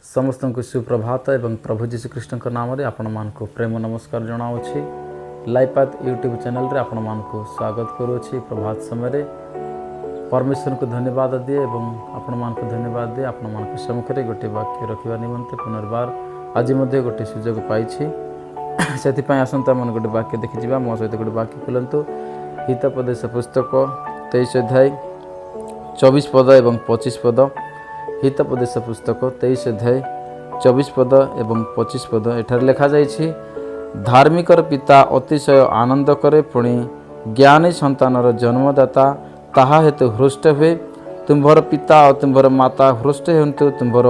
समस्त को सुप्रभात एवं प्रभु जीशुख्रीष्ण नाम रे आपण मानक प्रेम नमस्कार जनावछि। लाइव पाथ यूट्यूब चैनल रे आपण मानक स्वागत करूछि। प्रभात समय परमेश्वर को धन्यवाद दिए एवं आपण मानक धन्यवाद दिए। आपण मानक सम्मुख रे गोटे वाक्य रखिबा निमंते पुनर्बार आज मध्ये गोटे सुजोग पाइछि। सेति आसंता मन गोटे वाक्य देखि जिबा। मो सहित गोटे वाक्य खुलंतु। हितोपदेश पुस्तक 23 अध्याय 24 पद एवं 25 पद। हितोपदेश पुस्तक 23 अध्याय 24 पद एवं 25 पद। एठार लिखा जाइछि, धार्मिकर पिता अतिशय आनंद करे, पुणी ज्ञानी संतानर जन्मदाता ताहा हेतु हृष्ट हुए। तुम्भर पिता और तुम्भर माता हृष्ट हेतु तुम्भर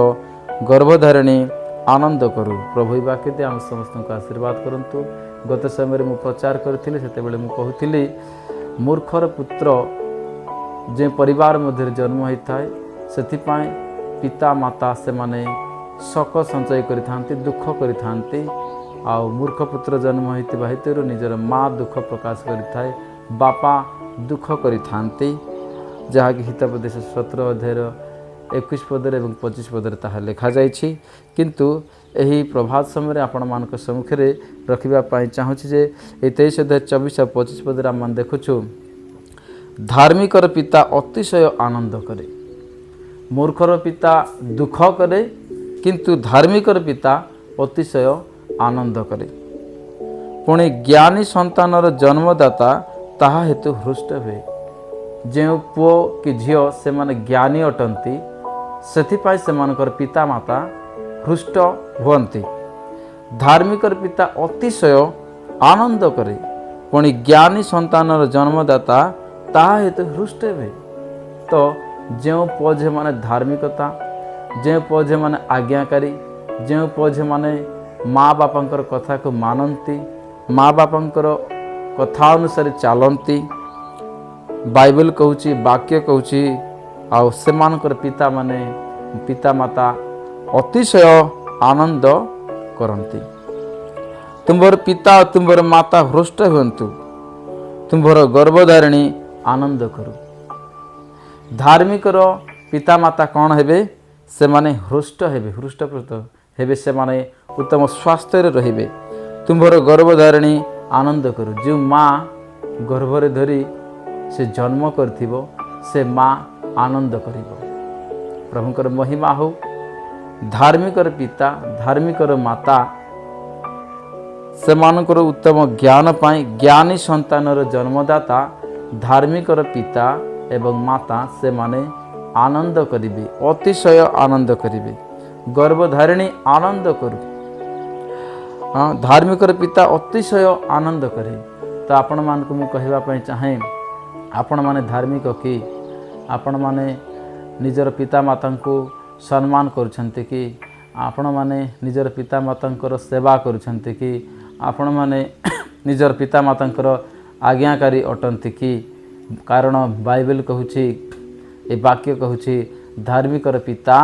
गर्भधारिणी आनंद करू। प्रभु वाक्य आम समस्त को आशीर्वाद करंतु। गत समय मु प्रचार करथिले, सेतेबेले मु कहूथिली मूर्खर पुत्र जे परिवार मध्य जन्म होता है सेथिपाई पिता माता से माने शोक संचय करिथांती, दुख करिथांती। आ मूर्ख पुत्र जन्म होइतिबा हेतु निजर माँ दुख प्रकाश करिथाए, बापा दुख करिथांती। जहा कि हितोपदेश 17 अध्याय 21 पद एवं 25 पद ताहा लिखा जाइछि। किंतु एही प्रभात समय आपण मानक सम्मुख रे रखिबा पई चाहूछि जे 23 अध्याय 24 और 25 पद आम देखुछु, धार्मिकर पिता अतिशय आनंद करे, मूर्खर पिता दुख करे, किंतु धार्मिकर पिता अतिशय आनंद करे। पुणी ज्ञानी संतानर जन्मदाता ताहा हेतु हृष्ट हुए। जो पुओ कि झियो से माने ज्ञानी अटंती, सेथिपाई सेमानकर पिता माता हृष्ट हुअन्ति। धार्मिकर पिता अतिशय आनंद करे, पुणी ज्ञानी संतानर जन्मदाता ताहा हेतु हृष्ट हुए। तो जो पुओ झे माने धार्मिकता, जो पुओ झे माने आज्ञाकारी, जो पुओ झे माने माँ बापांकर कथा को मानती, माँ बापांकर कथा अनुसार चलती, बाइबल कहूची, वाक्य कहूची, आउ सेमानकर पिता माने पिता माता अतिशय आनंद करती। तुम्भर पिता और तुम्भर माता हृष्ट हुंतु, तुम्भर गर्भधारिणी आनंद करू। धार्मिकर पिता माता कौन हेबे? से माने हृष्ट हेबे, हृष्टपुष्ट हेबे, से माने उत्तम स्वास्थ्य रहिबे। तुम्भर गर्भधारिणी आनंद करू। जो माँ गर्भरे धरी से जन्म करथिबो से माँ आनंद करिबो। प्रभुकर महिमा हो। धार्मिकर पिता धार्मिकर माता सेमानकर उत्तम ज्ञान पाई ज्ञानी संतानर जन्मदाता धार्मिकर पिता एवं माता से माने आनंद करिबे, अतिशय आनंद करिबे। गर्भधारिणी आनंद करू। धार्मिकर पिता अतिशय आनंद करे। तो आपण मान को मु कहबा पई चाहे, आपण माने धार्मिक कि आपण माने निजर पिता माता को सम्मान करुछन्ते कि आपण माने निजर पिता मातांकर सेवा करुछन्ते कि आपण माने निजर पिता मातांकर आज्ञाकारी अटंती कि? कारण बाइबल कहूची, ए वाक्य कहूची, धार्मिकर पिता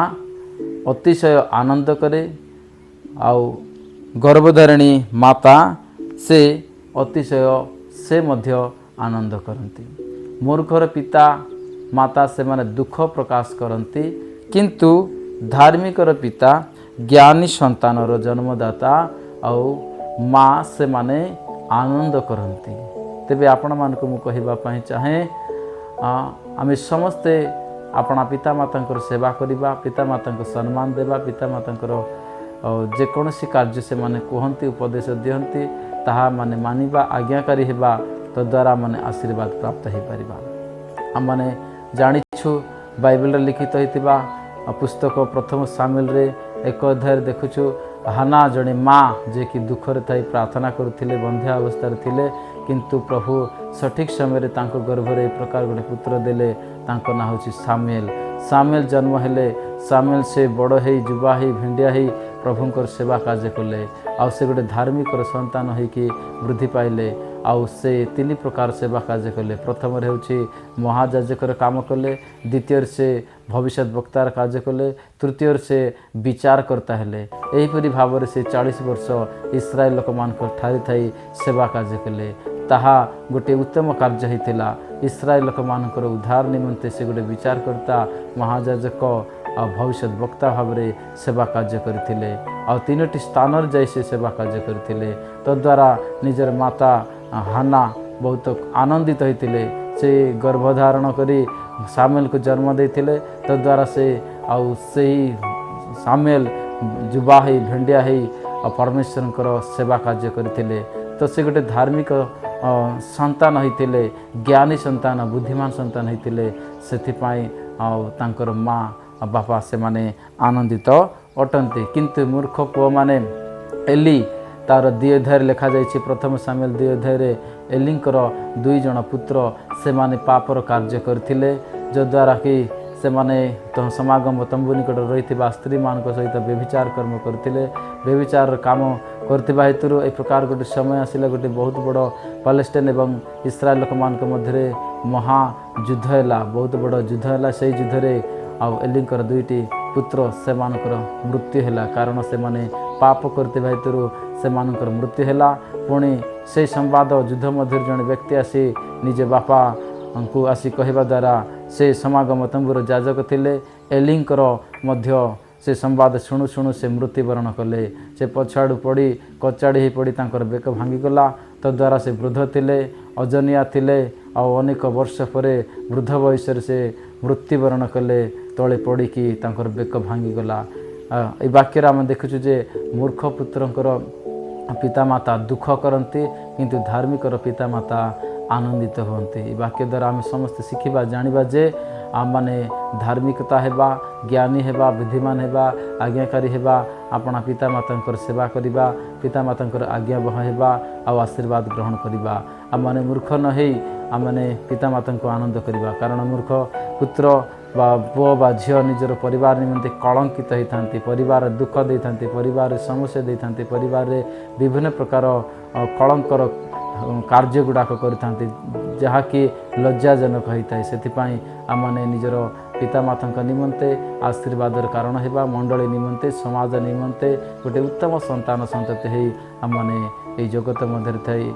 अतिशय आनंद करे, आउ गर्भधारिणी माता से अतिशय से मध्य आनंद करती। मूर्खर पिता माता से माने दुख प्रकाश करती, किंतु धार्मिकर पिता ज्ञानी संतानर जन्मदाता आउ माँ से माने आनंद करती। तेबे आपण मान को मु कहबा पई चाहे, आमे समस्ते अपना पिता मातांकर सेवा करिबा, पिता मातांकर सम्मान देबा, पिता मातांकर जेकोसी कार्य से माने कहती, उपदेश दियंती, ताहा माने मानिबा, आज्ञाकारी हेबा, तद्वारा माने आशीर्वाद प्राप्त हो पारिबा। आम माने जानिछु बाइबल लिखित होइतिबा पुस्तक प्रथम सामुएल रे 1 अध्याय देखुछु, हाना जड़े माँ जे कि दुखरे थाई प्रार्थना करुथिले, बंध्या अवस्था थिले, किंतु प्रभु सठिक समय तांको गर्भरे एक प्रकार गोटे पुत्र देले, तांको ना होछि सामुएल। सामुएल जन्म हेले, सामुएल से बड़ हे, युवा हे, भिंडिया हे, प्रभुंकर सेवा कार्य कले। आउ से गोटे धार्मिकर संतान होइकि वृद्धि पाइले। आउ से 3 प्रकार सेवा कार्य कले। प्रथम होछि महायाजकर काम कले, द्वितीय से भविष्य वक्तार कार्य कले, तृतीय से विचार करता हेले। एहीपरि भाव से 40 वर्ष इस्राएल लोक मान ठारी थाई सेवा कार्य कले। ताहा गोटे उत्तम कार्य होइतिला। इस्राएल लोक मानकर उद्धार निमंते से गोटे विचार करता महायाजक भविष्यत वक्ता भाव सेवा कार्य करथिले आ 3टी स्थान जाई से सेवा कार्य करथिले तद्वारा निजर माता हाना बहुत आनंदित होइतिले से गर्भधारण करी सामुएल को जन्म देथिले तद्वारा से आउ सही सामुएल जुबा है भेंडिया है परमेश्वर सेवा कार्य करथिले तो से गोटे धार्मिक संतान होइतिले ज्ञानी संतान बुद्धिमान संतान होइतिले सेथिपाई तांकर माँ बापा से माने आनंदित अटंती किंतु मूर्ख पुओ माने एली तार 2 अध्याय लिखा जाइए प्रथम सामुएल 2 अध्याय एलिंकर 2 जन पुत्र से माने पापर कार्य करथिले जद्वारा कि से माने तो समागम तंबू निकट रही स्त्री मान सहित व्यभिचार कर्म करथिले व्यभिचार काम करथिबा हेतु ए प्रकार गोटे समय आसिला गोटे बहुत बड़ पैलेस्टाइन एवं इस्राएल लोक मान मध्य महायुद्ध है बहुत बड़ युद्ध है से युद्ध रे एलिंकर 2टी पुत्र से मृत्यु है कारण से माने पाप करथिबा हेतु से मृत्यु है पुणी से संवाद युद्ध मध्य जन व्यक्ति आसी निजे बापा को आसी कहवा द्वारा से समागम तंबूर जाजक थिले एलिंकर मध्य से संवाद शुणु शुणु से मृत्युवरण कले से पछाड़ू पड़ी कचाड़ी पड़ी तांकर बेक भांगीगला तद्वारा से वृद्ध थिले अजनिया थिले अनेक वर्ष पर वृद्ध बयस से मृत्युवरण कले तले पड़ी कि तांकर बेक भांगीगला ए वाक्य आम देखुचु जे मूर्ख पुत्रंकर पितामाता दुख करती किंतु धार्मिकर पितामाता आनंदित होती। वाक्य द्वारा आम समस्त शिखा जाना जे आम मैंने धार्मिकता हेबा ज्ञानी हेबा बुद्धिमान हेबा आज्ञाकारी हेबा अपना पितामाता सेवा करवा पितामाता आज्ञावह हेबा आ आशीर्वाद ग्रहण करवा आम मैंने मूर्ख न हो आम मैंने पितामाता को आनंद करवा कारण मूर्ख पुत्र बा पुओ बा झील निजर परिवार निमंते कलंकित होती परिवार दुख देते परिवार समस्या देते परिवार विभिन्न प्रकार कलंकर कार्य गुड़ाक करते जहाँकि लज्जाजनक होता है से आमने निजर पितामाता निमंते आशीर्वादर कारण होगा मंडली निमंते समाज निमंते गोटे उत्तम संतान संतति हो आमने जगत मध्य थी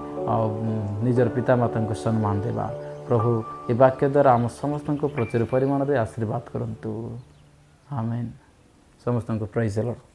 निजर पितामाता को सम्मान देवा प्रभु ए वाक्य द्वारा आम समस्त प्रचुर परिमाण में आशीर्वाद करंतु आमेन समस्त प्रेज द लॉर्ड।